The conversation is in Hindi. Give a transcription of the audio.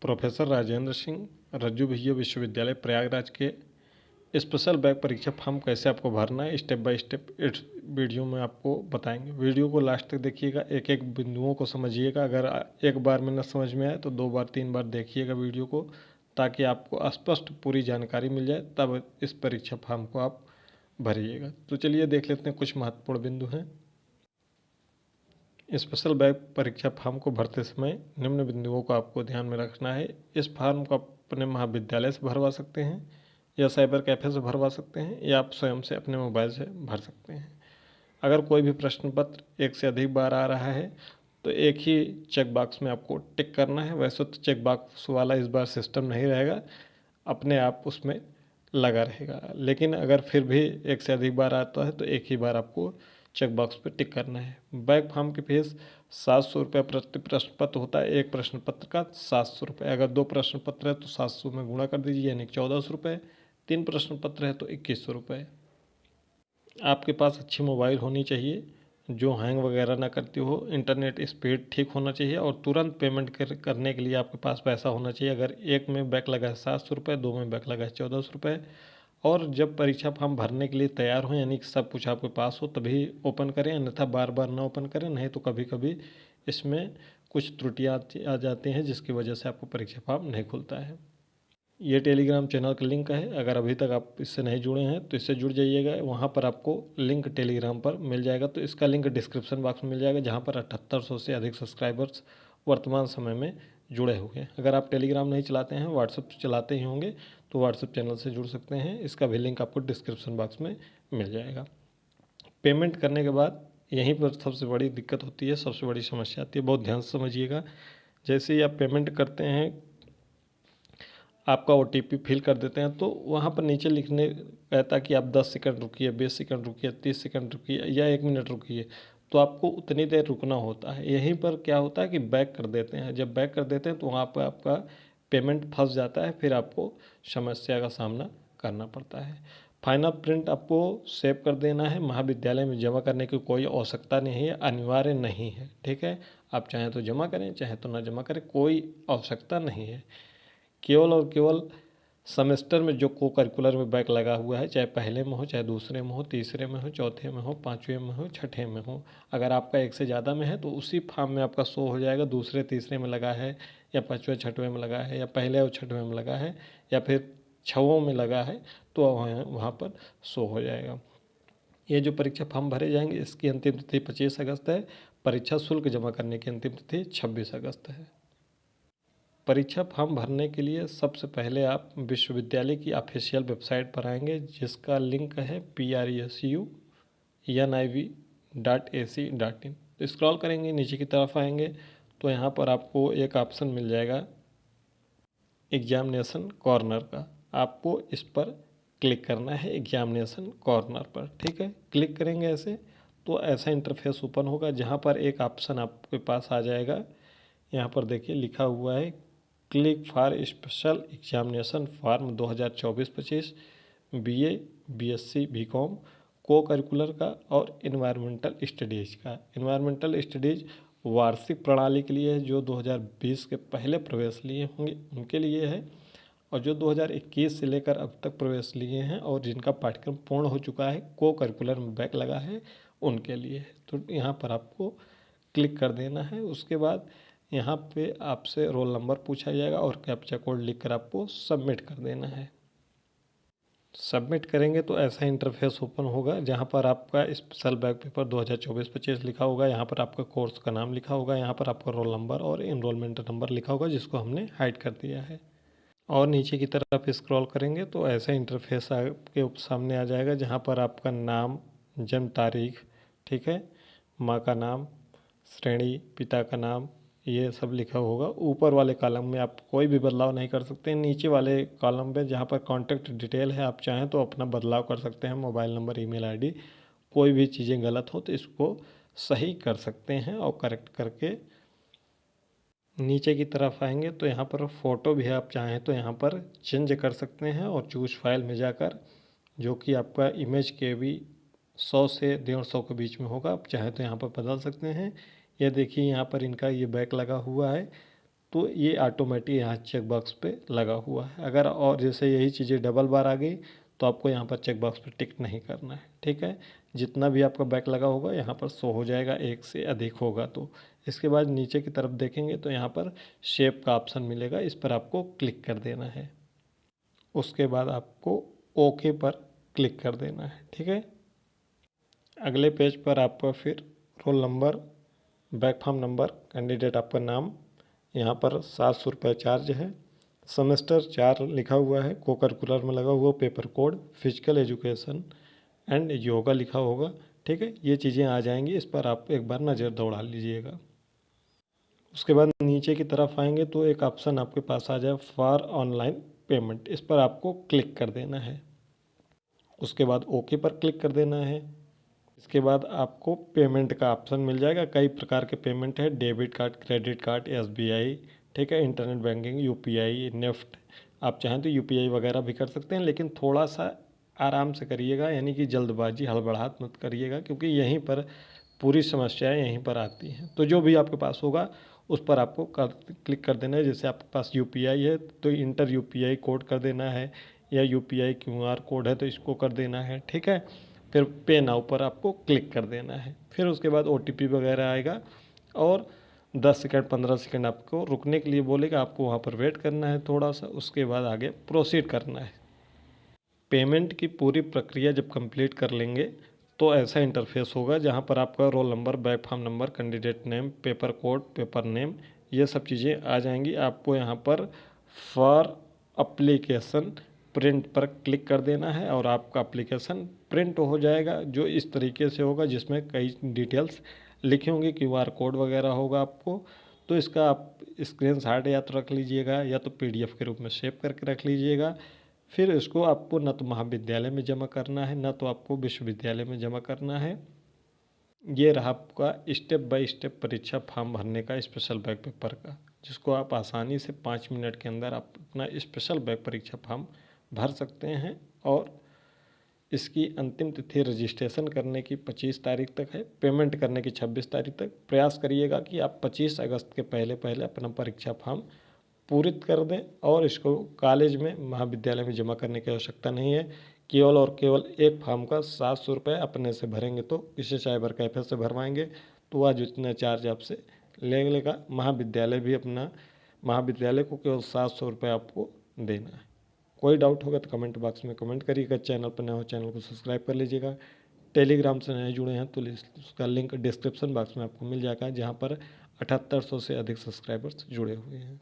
प्रोफेसर राजेंद्र सिंह रज्जू भैया विश्वविद्यालय प्रयागराज के स्पेशल बैक परीक्षा फॉर्म कैसे आपको भरना है स्टेप बाय स्टेप इस वीडियो में आपको बताएंगे। वीडियो को लास्ट तक देखिएगा, एक एक बिंदुओं को समझिएगा। अगर एक बार में न समझ में आए तो 2 बार 3 बार देखिएगा वीडियो को, ताकि आपको स्पष्ट पूरी जानकारी मिल जाए, तब इस परीक्षा फॉर्म को आप भरिएगा। तो चलिए देख लेते हैं कुछ महत्वपूर्ण बिंदु हैं। स्पेशल बैक परीक्षा फॉर्म को भरते समय निम्न बिंदुओं को आपको ध्यान में रखना है। इस फॉर्म को आप अपने महाविद्यालय से भरवा सकते हैं या साइबर कैफ़े से भरवा सकते हैं, या आप स्वयं से अपने मोबाइल से भर सकते हैं। अगर कोई भी प्रश्न पत्र एक से अधिक बार आ रहा है तो एक ही चेक बॉक्स में आपको टिक करना है। वैसे तो चेक बॉक्स वाला इस बार सिस्टम नहीं रहेगा, अपने आप उसमें लगा रहेगा, लेकिन अगर फिर भी एक से अधिक बार आता है तो एक ही बार आपको चेक बॉक्स पर टिक करना है। बैक फॉर्म की फीस 700 रुपये प्रति प्रश्न पत्र होता है। एक प्रश्न पत्र का 700 रुपये। अगर 2 प्रश्न पत्र है तो 700 में गुणा कर दीजिए, यानी 1400 रुपये। 3 प्रश्न पत्र है तो 2100 रुपये। आपके पास अच्छी मोबाइल होनी चाहिए जो हैंग वगैरह ना करती हो, इंटरनेट स्पीड ठीक होना चाहिए, और तुरंत पेमेंट करने के लिए आपके पास पैसा होना चाहिए। अगर एक में बैक लगा है 700 रुपये, 2 में बैक लगा है 1400 रुपये। और जब परीक्षा फॉर्म भरने के लिए तैयार हो, यानी कि सब कुछ आपके पास हो, तभी ओपन करें, अन्यथा बार बार ना ओपन करें, नहीं तो कभी कभी इसमें कुछ त्रुटियाँ आ जाती हैं जिसकी वजह से आपको परीक्षा फॉर्म नहीं खुलता है। ये टेलीग्राम चैनल का लिंक है, अगर अभी तक आप इससे नहीं जुड़े हैं तो इससे जुड़ जाइएगा। वहाँ पर आपको लिंक टेलीग्राम पर मिल जाएगा, तो इसका लिंक डिस्क्रिप्शन बॉक्स में मिल जाएगा, जहाँ पर 7800 से अधिक सब्सक्राइबर्स वर्तमान समय में जुड़े हुए हैं। अगर आप टेलीग्राम नहीं चलाते हैं, व्हाट्सएप चलाते ही होंगे, तो व्हाट्सएप चैनल से जुड़ सकते हैं। इसका भी लिंक आपको डिस्क्रिप्शन बॉक्स में मिल जाएगा। पेमेंट करने के बाद यहीं पर सबसे बड़ी दिक्कत होती है, सबसे बड़ी समस्या आती है, बहुत ध्यान से समझिएगा। जैसे ही आप पेमेंट करते हैं, आपका OTP फिल कर देते हैं, तो वहाँ पर नीचे लिखने कहता है कि आप 10 सेकंड रुकिए, 20 सेकंड रुकिए, 30 सेकंड रुकिए या 1 मिनट रुकिए। तो आपको उतनी देर रुकना होता है। यहीं पर क्या होता है कि बैक कर देते हैं। जब बैक कर देते हैं तो वहाँ पर आपका पेमेंट फंस जाता है, फिर आपको समस्या का सामना करना पड़ता है। फाइनल प्रिंट आपको सेव कर देना है। महाविद्यालय में जमा करने की कोई आवश्यकता नहीं है, अनिवार्य नहीं है, ठीक है। आप चाहें तो जमा करें, चाहे तो ना जमा करें, कोई आवश्यकता नहीं है। केवल और केवल सेमेस्टर में जो को करिकुलर में बैक लगा हुआ है, चाहे पहले में हो, चाहे दूसरे में हो, तीसरे में हो, चौथे में हो, पाँचवें में हो, छठे में हो, अगर आपका एक से ज़्यादा में है तो उसी फॉर्म में आपका शो हो जाएगा। दूसरे तीसरे में लगा है, या पाँचवें छठवें में लगा है, या पहले और छठवें में लगा है, या फिर छवों में लगा है, तो वहाँ पर शो हो जाएगा। ये जो परीक्षा फॉर्म भरे जाएंगे, इसकी अंतिम तिथि 25 अगस्त है। परीक्षा शुल्क जमा करने की अंतिम तिथि 26 अगस्त है। परीक्षा फॉर्म भरने के लिए सबसे पहले आप विश्वविद्यालय की ऑफिशियल वेबसाइट पर आएंगे, जिसका लिंक है PRSUNIV.AC.in। तो स्क्रॉल करेंगे, नीचे की तरफ आएंगे तो यहाँ पर आपको एक ऑप्शन मिल जाएगा एग्जामिनेशन कॉर्नर का। आपको इस पर क्लिक करना है, एग्जामिनेशन कॉर्नर पर, ठीक है। क्लिक करेंगे ऐसे तो ऐसा इंटरफेस ओपन होगा, जहाँ पर एक ऑप्शन आपके पास आ जाएगा। यहाँ पर देखिए लिखा हुआ है click for special examination form 2024-25 BA BSc BCom को करिकुलर का और इन्वायरमेंटल स्टडीज़ का। इन्वायरमेंटल स्टडीज़ वार्षिक प्रणाली के लिए है, जो 2020 के पहले प्रवेश लिए होंगे उनके लिए है, और जो 2021 से लेकर अब तक प्रवेश लिए हैं और जिनका पाठ्यक्रम पूर्ण हो चुका है, को करिकुलर में बैक लगा है, उनके लिए है। तो यहाँ पर आपको क्लिक कर देना है। उसके बाद यहाँ पे आपसे रोल नंबर पूछा जाएगा और कैप्चा कोड लिखकर आपको सबमिट कर देना है। सबमिट करेंगे तो ऐसा इंटरफेस ओपन होगा, जहाँ पर आपका स्पेशल बैक पेपर 2024-25 लिखा होगा। यहाँ पर आपका कोर्स का नाम लिखा होगा, यहाँ पर आपका रोल नंबर और एनरोलमेंट नंबर लिखा होगा, जिसको हमने हाइड कर दिया है। और नीचे की तरफ स्क्रॉल करेंगे तो ऐसा इंटरफेस आपके सामने आ जाएगा, जहाँ पर आपका नाम, जन्म तारीख, ठीक है, माँ का नाम, श्रेणी, पिता का नाम, ये सब लिखा होगा। ऊपर वाले कॉलम में आप कोई भी बदलाव नहीं कर सकते। नीचे वाले कॉलम में जहाँ पर कॉन्टैक्ट डिटेल है, आप चाहें तो अपना बदलाव कर सकते हैं, मोबाइल नंबर, ईमेल आईडी, कोई भी चीज़ें गलत हो तो इसको सही कर सकते हैं। और करेक्ट करके नीचे की तरफ आएंगे तो यहाँ पर फ़ोटो भी आप चाहें तो यहाँ पर चेंज कर सकते हैं, और चूज फाइल में जाकर, जो कि आपका इमेज के भी 100 से 150 के बीच में होगा, आप चाहें तो यहाँ पर बदल सकते हैं। यह देखिए यहाँ पर इनका ये बैक लगा हुआ है, तो ये ऑटोमेटिक यहाँ चेक बॉक्स पे लगा हुआ है। अगर और जैसे यही चीज़ें डबल बार आ गई तो आपको यहाँ पर चेक बॉक्स पे टिक नहीं करना है, ठीक है। जितना भी आपका बैक लगा होगा यहाँ पर शो हो जाएगा, एक से अधिक होगा तो। इसके बाद नीचे की तरफ देखेंगे तो यहाँ पर शेप का ऑप्शन मिलेगा, इस पर आपको क्लिक कर देना है। उसके बाद आपको ओके पर क्लिक कर देना है, ठीक है। अगले पेज पर आपका फिर roll number, back form number, candidate आपका नाम, यहाँ पर 700 रुपये चार्ज है। सेमेस्टर 4 लिखा हुआ है, को करिकुलर में लगा हुआ, paper code, physical education and yoga लिखा होगा, ठीक है। ये चीज़ें आ जाएंगी, इस पर आप एक बार नज़र दौड़ा लीजिएगा। उसके बाद नीचे की तरफ आएंगे तो एक ऑप्शन आपके पास आ जाए फॉर ऑनलाइन पेमेंट, इस पर आपको क्लिक कर देना है। उसके बाद ओके पर क्लिक कर देना है। इसके बाद आपको पेमेंट का ऑप्शन मिल जाएगा। कई प्रकार के पेमेंट है, debit card, credit card, SBI, ठीक है, इंटरनेट बैंकिंग, यूपीआई, नेफ्ट। आप चाहें तो यूपीआई वगैरह भी कर सकते हैं, लेकिन थोड़ा सा आराम से करिएगा, यानी कि जल्दबाजी हड़बड़ाहट मत करिएगा, क्योंकि यहीं पर पूरी समस्याएं यहीं पर आती हैं। तो जो भी आपके पास होगा उस पर आपको क्लिक कर देना है। जैसे आपके पास यूपीआई है तो इंटर यूपीआई कोड कर देना है, या यूपीआई क्यूआर कोड है तो इसको कर देना है, ठीक है। फिर पे नाउ पर आपको क्लिक कर देना है। फिर उसके बाद ओटीपी वगैरह आएगा और 10 सेकंड 15 सेकंड आपको रुकने के लिए बोलेगा, आपको वहाँ पर वेट करना है थोड़ा सा। उसके बाद आगे प्रोसीड करना है। पेमेंट की पूरी प्रक्रिया जब कंप्लीट कर लेंगे तो ऐसा इंटरफेस होगा जहाँ पर आपका roll number, back form number, candidate name, paper code, paper name, ये सब चीज़ें आ जाएंगी। आपको यहाँ पर फॉर अप्लीकेशन प्रिंट पर क्लिक कर देना है और आपका एप्लीकेशन प्रिंट हो जाएगा, जो इस तरीके से होगा, जिसमें कई डिटेल्स लिखी होंगी, क्यूआर कोड वगैरह होगा आपको। तो इसका आप स्क्रीनशॉट या तो रख लीजिएगा या तो पीडीएफ के रूप में सेव करके रख लीजिएगा। फिर इसको आपको न तो महाविद्यालय में जमा करना है, न तो आपको विश्वविद्यालय में जमा करना है। ये रहा आपका स्टेप बाय स्टेप परीक्षा फॉर्म भरने का स्पेशल बैक पेपर का, जिसको आप आसानी से 5 मिनट के अंदर आप अपना स्पेशल बैक परीक्षा फॉर्म भर सकते हैं। और इसकी अंतिम तिथि रजिस्ट्रेशन करने की 25 तारीख तक है, पेमेंट करने की 26 तारीख तक। प्रयास करिएगा कि आप 25 अगस्त के पहले पहले अपना परीक्षा फॉर्म पूरित कर दें, और इसको कॉलेज में, महाविद्यालय में जमा करने की आवश्यकता नहीं है। केवल और केवल एक फॉर्म का 700 रुपये अपने से भरेंगे, तो किसी साइबर कैफे से भरवाएंगे तो वह जितना चार्ज आपसे ले लेगा, महाविद्यालय को केवल 700 रुपये आपको देना है। कोई डाउट होगा तो कमेंट बॉक्स में कमेंट करिएगा। चैनल पर नए हो चैनल को सब्सक्राइब कर लीजिएगा। टेलीग्राम से नए जुड़े हैं तो उसका लिंक डिस्क्रिप्शन बॉक्स में आपको मिल जाएगा, जहाँ पर 7800 से अधिक सब्सक्राइबर्स जुड़े हुए हैं।